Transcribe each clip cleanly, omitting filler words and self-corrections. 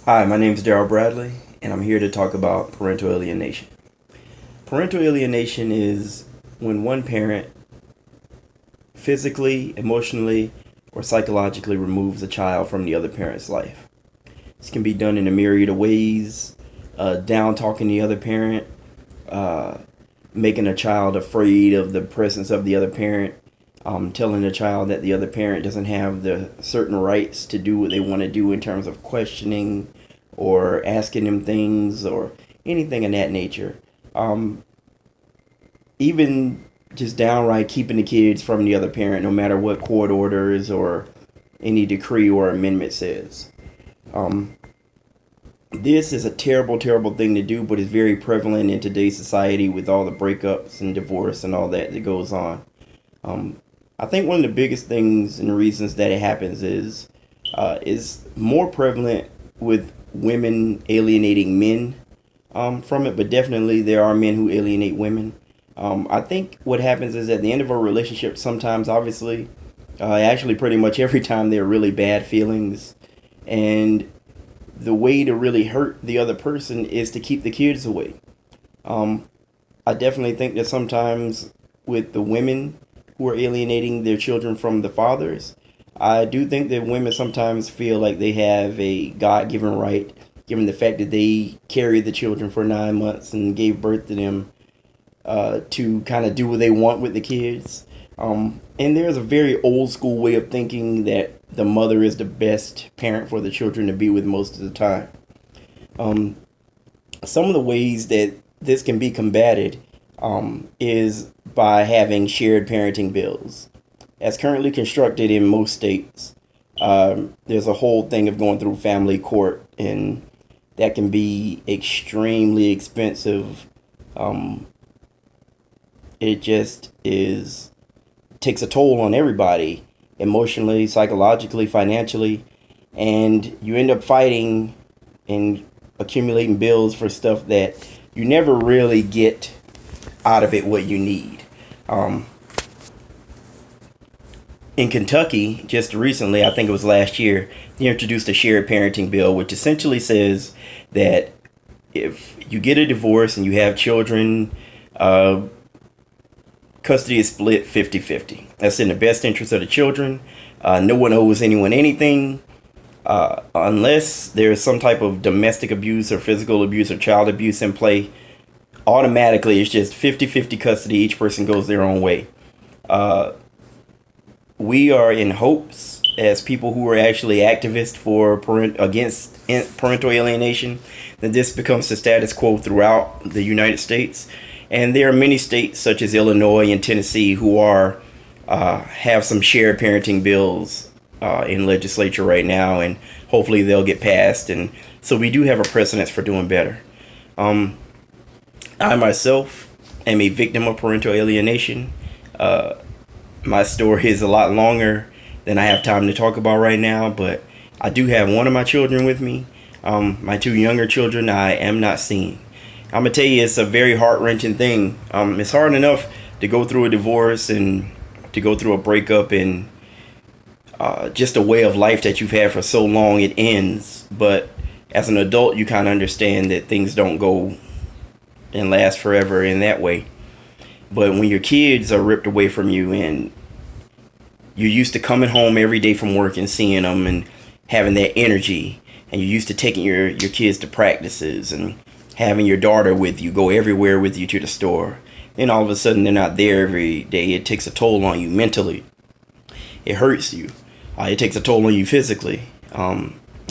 Hi, my name is Daryl Bradley, and I'm here to talk about parental alienation. Parental alienation is when one parent physically, emotionally, or psychologically removes a child from the other parent's life. This can be done in a myriad of ways: down talking the other parent, uh, making a child afraid of the presence of the other parent, telling the child that the other parent doesn't have the certain rights to do what they want to do in terms of questioning or asking them things or anything of that nature. Um, Even just downright keeping the kids from the other parent, no matter what court orders or any decree or amendment says. Um, this is a terrible, terrible thing to do, but it's very prevalent in today's society with all the breakups and divorce and all that goes on. Um, I think one of the biggest things and reasons that it happens is more prevalent with women alienating men from it, but definitely there are men who alienate women. I think what happens is at the end of a relationship, sometimes, obviously, actually, pretty much every time, there are really bad feelings, and the way to really hurt the other person is to keep the kids away. Um, I definitely think that sometimes with the women who are alienating their children from the fathers, I do think that women sometimes feel like they have a God given right, given the fact that they carried the children for 9 months and gave birth to them, to kind of do what they want with the kids. And there's a very old school way of thinking that the mother is the best parent for the children to be with most of the time. Um, some of the ways that this can be combated is by having shared parenting bills. As currently constructed in most states, there's a whole thing of going through family court, and that can be extremely expensive. Um, it just is takes a toll on everybody, emotionally, psychologically, financially, and you end up fighting and accumulating bills for stuff that you never really get out of it what you need. Um, in Kentucky, just recently, I think it was last year, they introduced a shared parenting bill, which essentially says that if you get a divorce and you have children, uh, custody is split 50-50. That's in the best interest of the children. No one owes anyone anything, unless there's some type of domestic abuse or physical abuse or child abuse in play. Automatically, it's just 50-50 custody. Each person goes their own way. Uh, we are in hopes, as people who are actually activists for against parental alienation, that this becomes the status quo throughout the United States. And there are many states such as Illinois and Tennessee who are have some shared parenting bills in legislature right now, and hopefully they'll get passed. And so we do have a precedence for doing better. Um, I myself am a victim of parental alienation. Uh, my story is a lot longer than I have time to talk about right now, but I do have one of my children with me. My two younger children I am not seeing. I'm gonna tell you, it's a very heart wrenching thing. It's hard enough to go through a divorce and to go through a breakup, and just a way of life that you've had for so long, it ends. But as an adult, you kind of understand that things don't go and last forever in that way. But when your kids are ripped away from you, and you're used to coming home every day from work and seeing them and having that energy, and you're used to taking your kids to practices and having your daughter with you, go everywhere with you to the store, then all of a sudden they're not there every day. It takes a toll on you mentally. It hurts you. It takes a toll on you physically. I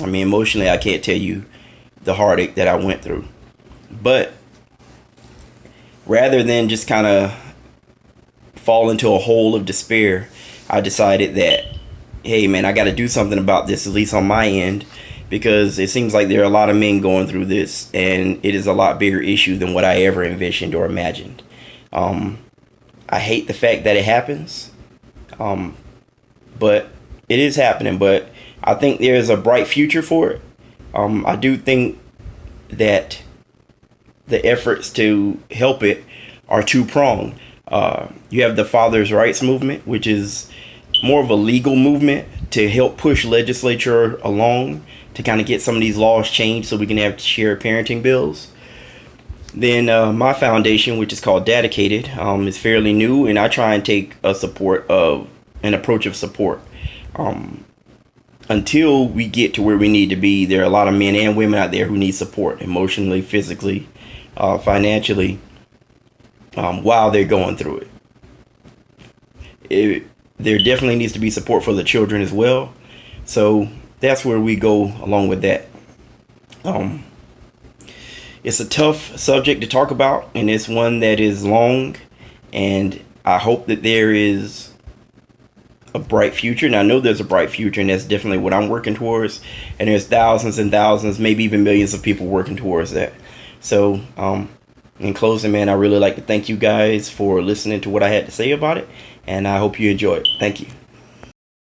mean, emotionally, I can't tell you the heartache that I went through. But rather than just kind of fall into a hole of despair, I decided that, hey man, I got to do something about this, at least on my end, because it seems like there are a lot of men going through this, and it is a lot bigger issue than what I ever envisioned or imagined. Um, I hate the fact that it happens, um, but it is happening. But I think there's a bright future for it. I do think that the efforts to help it are two pronged. You have the fathers' rights movement, which is more of a legal movement to help push legislature along to kind of get some of these laws changed so we can have shared parenting bills. Then my foundation, which is called Dedicated, is fairly new, and I try and take an approach of support. Until we get to where we need to be, there are a lot of men and women out there who need support emotionally, physically, financially, while they're going through it. There definitely needs to be support for the children as well. So that's where we go along with that. It's a tough subject to talk about, and it's one that is long, and I hope that there is a bright future. And I know there's a bright future, and that's definitely what I'm working towards. And there's thousands and thousands, maybe even millions of people working towards that. So, in closing, man, I really like to thank you guys for listening to what I had to say about it, and I hope you enjoy it. Thank you.